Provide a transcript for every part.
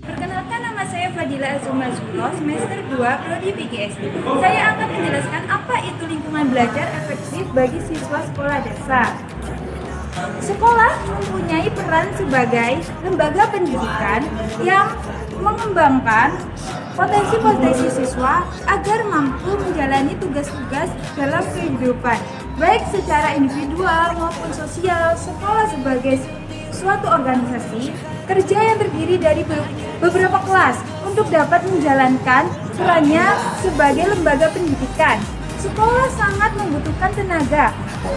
Perkenalkan, nama saya Fadila Azuma Zulo, semester 2 Prodi PGS. Saya akan menjelaskan apa itu lingkungan belajar efektif bagi siswa sekolah dasar. Sekolah mempunyai peran sebagai lembaga pendidikan yang mengembangkan potensi-potensi siswa agar mampu menjalani tugas-tugas dalam kehidupan, baik secara individual maupun sosial. Sekolah sebagai suatu organisasi kerja yang terdiri dari beberapa kelas untuk dapat menjalankan perannya sebagai lembaga pendidikan. Sekolah sangat membutuhkan tenaga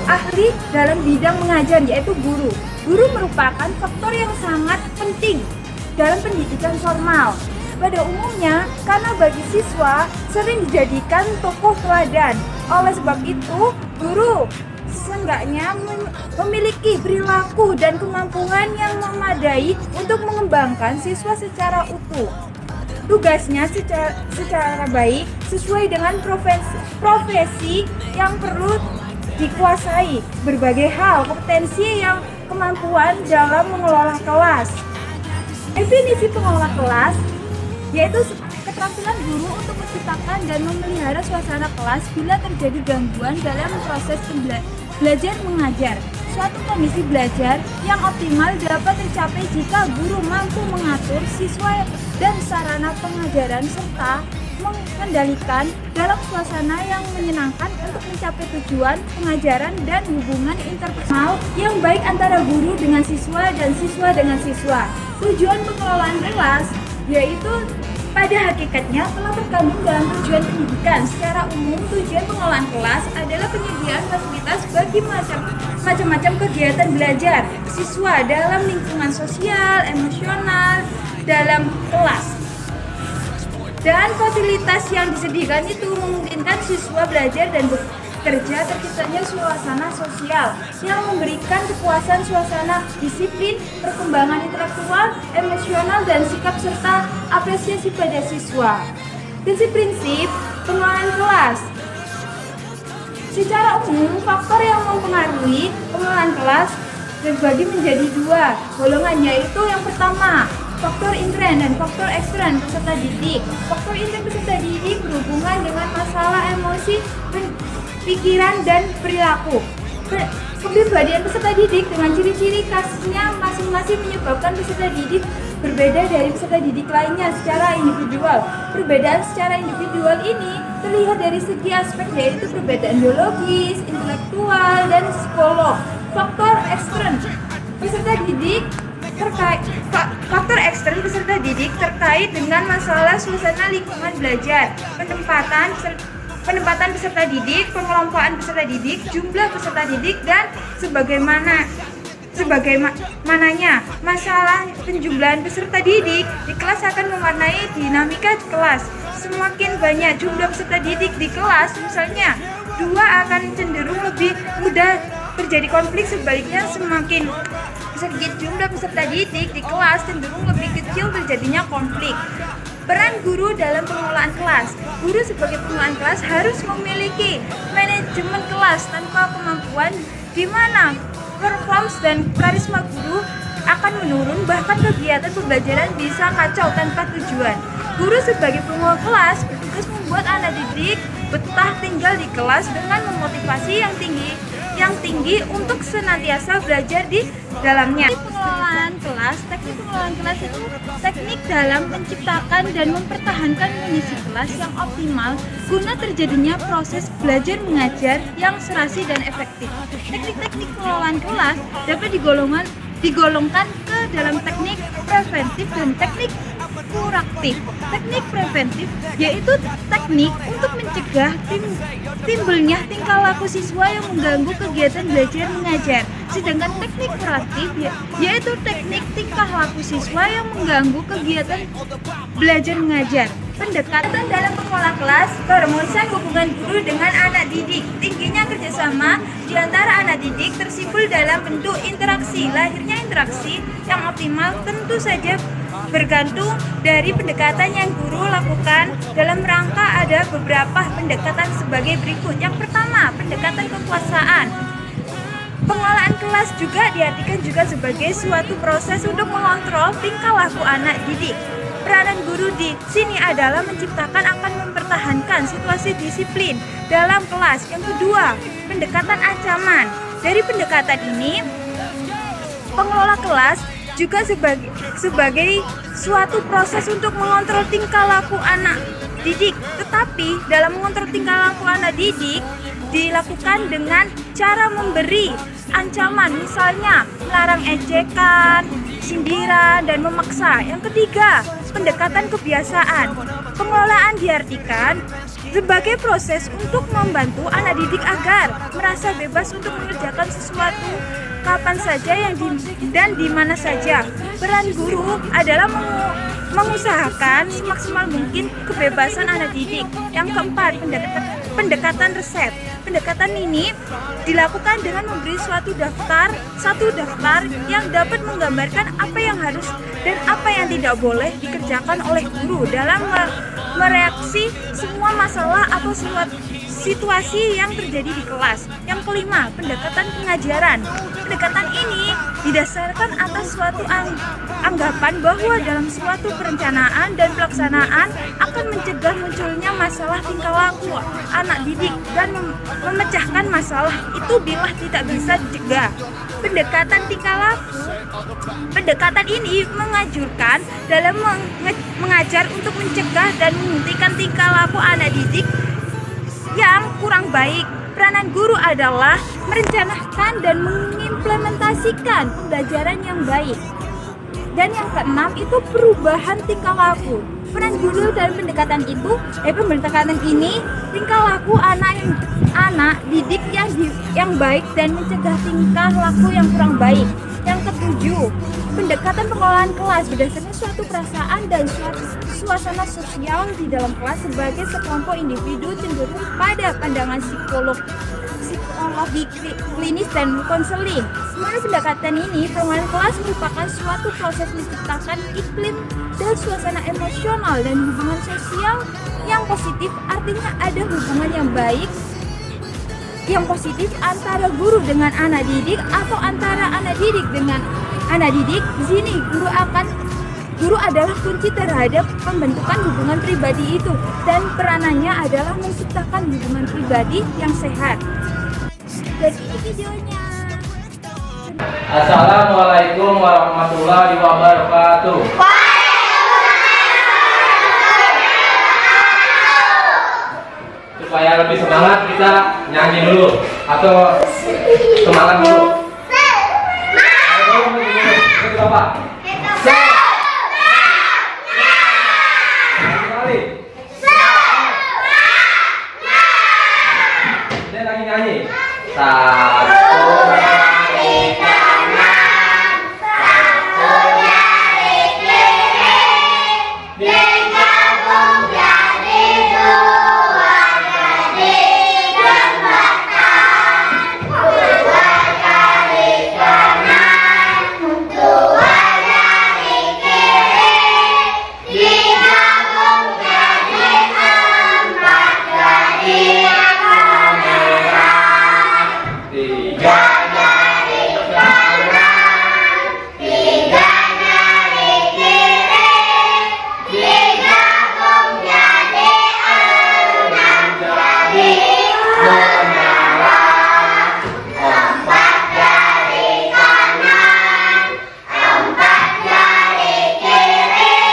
ahli dalam bidang mengajar, yaitu guru. Guru merupakan faktor yang sangat penting dalam pendidikan formal. Pada umumnya, karena bagi siswa sering dijadikan tokoh teladan. Oleh sebab itu, guru seenggaknya memiliki perilaku dan kemampuan yang memadai untuk mengembangkan siswa secara utuh. Tugasnya secara baik sesuai dengan profesi yang perlu dikuasai, berbagai hal, kompetensi yang kemampuan dalam mengelola kelas. Definisi pengelola kelas yaitu keterampilan guru untuk menciptakan dan memelihara suasana kelas bila terjadi gangguan dalam proses belajar mengajar. Suatu kondisi belajar yang optimal dapat tercapai jika guru mampu mengatur siswa dan sarana pengajaran serta mengendalikan dalam suasana yang menyenangkan untuk mencapai tujuan pengajaran dan hubungan interpersonal yang baik antara guru dengan siswa dan siswa dengan siswa. Tujuan pengelolaan kelas yaitu pada hakikatnya telah terkandung dalam tujuan pendidikan. Secara umum, tujuan pengelolaan kelas adalah penyediaan fasilitas bagi macam-macam kegiatan belajar siswa dalam lingkungan sosial, emosional, dalam kelas. Dan fasilitas yang disediakan itu memungkinkan siswa belajar dan bekerja terciptanya suasana sosial yang memberikan kepuasan suasana disiplin, perkembangan intelektual, emosional, dan sikap serta apresiasi pada siswa. Prinsip pengelolaan kelas. Secara umum, faktor yang mempengaruhi pengelolaan kelas terbagi menjadi dua golongan, yaitu yang pertama, faktor intern dan faktor ekstern peserta didik. Faktor intern peserta didik berhubungan dengan masalah emosi, pikiran, dan perilaku. Kepribadian peserta didik dengan ciri-ciri khasnya masing-masing menyebabkan peserta didik berbeda dari peserta didik lainnya secara individual. Perbedaan secara individual ini terlihat dari segi aspek, yaitu perbedaan biologis, intelektual, dan psikolog. Faktor ekstern peserta didik faktor ekstern peserta didik terkait dengan masalah suasana lingkungan belajar, penempatan peserta didik, pengelompokan peserta didik, jumlah peserta didik, dan sebagaimananya. Masalah penjumlahan peserta didik di kelas akan mewarnai dinamika kelas. Semakin banyak jumlah peserta didik di kelas, misalnya 2, akan cenderung lebih mudah terjadi konflik. Sebaliknya, semakin sedikit jumlah peserta didik di kelas, cenderung lebih kecil terjadinya konflik. Peran guru dalam pengelolaan kelas. Guru sebagai pengelolaan kelas harus memiliki manajemen kelas. Tanpa kemampuan, di mana performance dan karisma guru akan menurun, bahkan kegiatan pembelajaran bisa kacau tanpa tujuan. Guru sebagai pengelola kelas bertugas membuat anak didik betah tinggal di kelas dengan memotivasi yang tinggi untuk senantiasa belajar di dalamnya. Teknik pengelolaan kelas itu teknik dalam menciptakan dan mempertahankan kondisi kelas yang optimal guna terjadinya proses belajar mengajar yang serasi dan efektif. Teknik-teknik pengelolaan kelas dapat digolongkan ke dalam teknik preventif dan teknik kuratif. Teknik preventif yaitu teknik untuk mencegah timbulnya tingkah laku siswa yang mengganggu kegiatan belajar mengajar. Sedangkan teknik kuratif yaitu teknik tingkah laku siswa yang mengganggu kegiatan belajar mengajar. Pendekatan dalam pengelola kelas, perumusan hubungan guru dengan anak didik. Tingginya kerjasama di antara anak didik tersimpul dalam bentuk interaksi. Lahirnya interaksi yang optimal tentu saja bergantung dari pendekatan yang guru lakukan. Dalam rangka ada beberapa pendekatan sebagai berikut. Yang pertama, pendekatan kekuasaan. Pengelolaan kelas juga diartikan juga sebagai suatu proses untuk mengontrol tingkah laku anak didik. Peranan guru di sini adalah menciptakan akan mempertahankan situasi disiplin dalam kelas. Yang kedua, pendekatan ancaman. Dari pendekatan ini, pengelola kelas juga sebagai suatu proses untuk mengontrol tingkah laku anak didik. Tetapi dalam mengontrol tingkah laku anak didik dilakukan dengan cara memberi ancaman, misalnya melarang ejekan, sindiran, dan memaksa. Yang ketiga, pendekatan kebiasaan. Pengelolaan diartikan sebagai proses untuk membantu anak didik agar merasa bebas untuk mengerjakan sesuatu kapan saja dan di mana saja. Peran guru adalah mengusahakan semaksimal mungkin kebebasan anak didik. Yang keempat, pendekatan resep. Pendekatan ini dilakukan dengan memberi satu daftar yang dapat menggambarkan apa yang harus dan apa yang tidak boleh dikerjakan oleh guru dalam mereaksi semua masalah atau situasi yang terjadi di kelas. Yang kelima, pendekatan pengajaran. Pendekatan ini didasarkan atas suatu anggapan bahwa dalam suatu perencanaan dan pelaksanaan akan mencegah munculnya masalah tingkah laku anak didik dan memecahkan masalah itu bila tidak bisa dicegah. Pendekatan tingkah laku. Pendekatan ini mengajurkan dalam mengajar untuk mencegah dan menghentikan tingkah laku anak didik yang kurang baik. Peranan guru adalah merencanakan dan mengimplementasikan pembelajaran yang baik. Dan yang keenam itu perubahan tingkah laku. Peran guru dalam pendekatan ini tingkah laku anak didik yang baik dan mencegah tingkah laku yang kurang baik. Yang ketujuh, pendekatan pengelolaan kelas berdasarkan suatu perasaan dan suasana sosial di dalam kelas sebagai sekelompok individu cenderung pada pandangan psikologi klinis dan konseling. Melalui pendekatan ini, pengelolaan kelas merupakan suatu proses menciptakan iklim dan suasana emosional dan hubungan sosial yang positif. Artinya ada hubungan yang baik yang positif antara guru dengan anak didik atau antara anak didik dengan anak didik. Di sini guru adalah kunci terhadap pembentukan hubungan pribadi itu dan peranannya adalah menciptakan hubungan pribadi yang sehat. Jadi ini videonya. Assalamualaikum warahmatullahi wabarakatuh. Supaya lebih semangat kita nyanyi dulu atau semangat dulu. Ayo Bapak. Saya lagi nyanyi. Satu jari kanan, satu jari kiri, digabung jadi dua jari jembatan. Dua jari kanan, dua jari kiri, digabung jadi empat jari. Tiga jari kanan, tiga jari kiri, digabung jadi enam jari menyala. Empat jari kanan, empat jari kiri,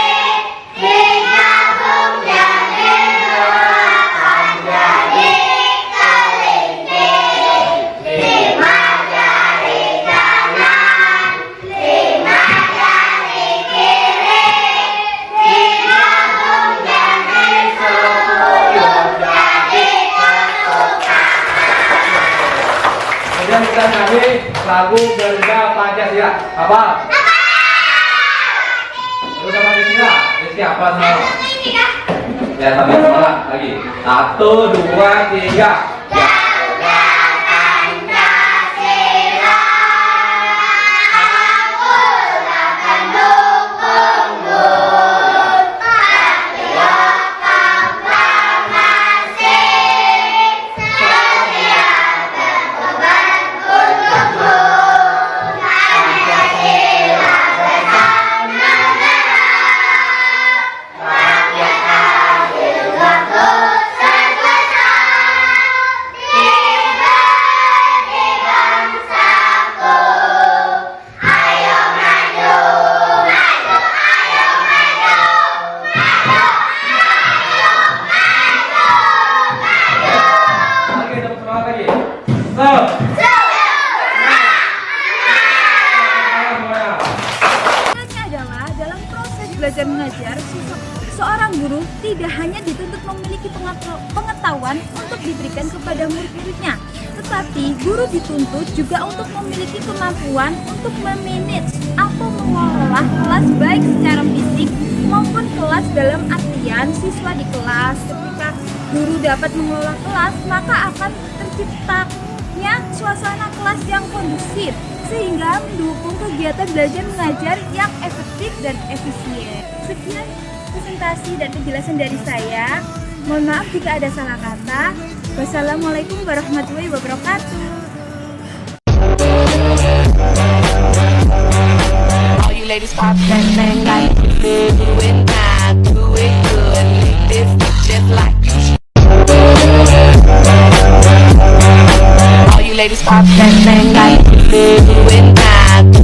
digabung jadi delapan jari kelinci. Lima jari kanan, lima jari kiri, digabung jadi 10 jari ketukan. Kemudian kita nyanyi lagu Garuda Pancasila. Apa? Garuda Pancasila. Ini siapa semua? Ya, sampai semangat lagi. 1, 2, 3. belajar mengajar, seorang guru tidak hanya dituntut memiliki pengetahuan untuk diberikan kepada murid-muridnya, tetapi guru dituntut juga untuk memiliki kemampuan untuk memanage atau mengelola kelas baik secara fisik maupun kelas dalam artian siswa di kelas. Ketika guru dapat mengelola kelas, maka akan terciptanya suasana kelas yang kondusif sehingga mendukung kegiatan belajar mengajar yang efektif dan efisien. Sekian presentasi dan penjelasan dari saya. Mohon maaf jika ada salah kata. Wassalamualaikum warahmatullahi wabarakatuh. All you ladies pop that thing like do it now, do it good, lick this just like you should. All you ladies pop that thing like do it now.